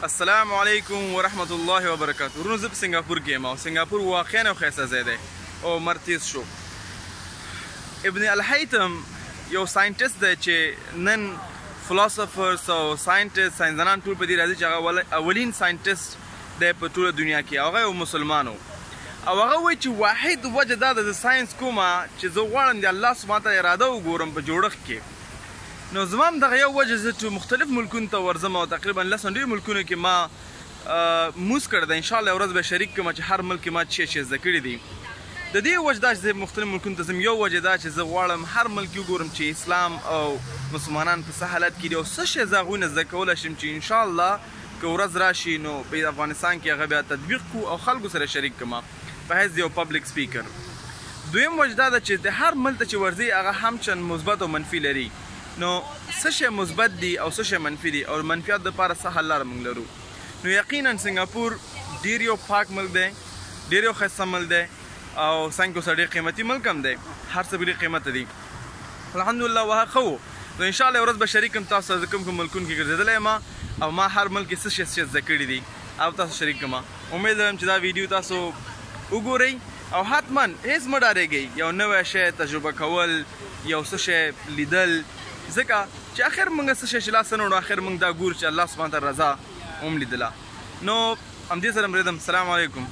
السلام علیکم ورحمت الله وبرکاته. ورونو زه په سینګاپور کې یم او سینګاپور واقعا یو ښایسته ځای دی او مرتیز شو. ابن الهیثم یو ساینټیست دی چې نن فلاسفرز او ساینټیست ساینسدانان ټول په دې راځي چې هغه اولین ساینټیست دی په ټوله دنیا کې. هغه یو مسلمان و او هغه وایي چې واحد وجه دا ده د ساینس کومه چې زه غواړم د الله سبحانه وتعالی اراده وګورم په جوړښت کې. نو زما هم دغه یو وجه زه چې مختلف ملکونو ته ورځم او تقریبا 10 ډېر ملکونو کې ما موز کړی دی. انشاءالله یو ورځ به شریک کړم چې هر ملک کې ما څه زده کړي دي. د دې وجه دا چې زه مختلف ملکونو ته ځم، یو وجه دا چې زه غواړم هر ملک وګورم چې اسلام او مسلمانان په څه حالت کې دي او څه شی زه هغوی نه زده کولی شم چې انشاءالله که ورځ راشي نو په افغانستان کې هغه بیا تطبیق کړو او خلکو سره شریک کړم په حیث یو پبلیک سپیکر. دویم وجه دا ده چې د هر ملک ته چې ورځي هغه هم چند مثبت او منفي لري. نو څه شی مثبت دي او څه شی منفي دي او منفیات دپاره څه حل لاره موږ لرو. نو یقینا سینګاپور ډېر یو پاک ملک دی، ډېر یو ښایسته ملک دی او څنګه سره ډېر قیمتي ملک هم دی. هر څه ډېر قیمته دي الحمدلله. وهغه ښه و. نو انشاءالله یو ورځ به شریک کړم تاسو سره. زه کوم ملکونو کې ګرځېدلی یم او ما هر ملک کې څه شی زده کړي دي او تاسو شریک کړم. امید لرم چې دا ویډیو تاسو وګورئ او حتما هیڅ مه ډارېږئ یو نوی شی تجربه کول، یو څه شی لیدل، ځکه چې اخر موږ څه شی چې لاسته نه وړو اخر موږ دا ګورو چې الله سبحانه وتعالی رضا هم لیدله. نو همدې سره مرېدم. السلام علیکم.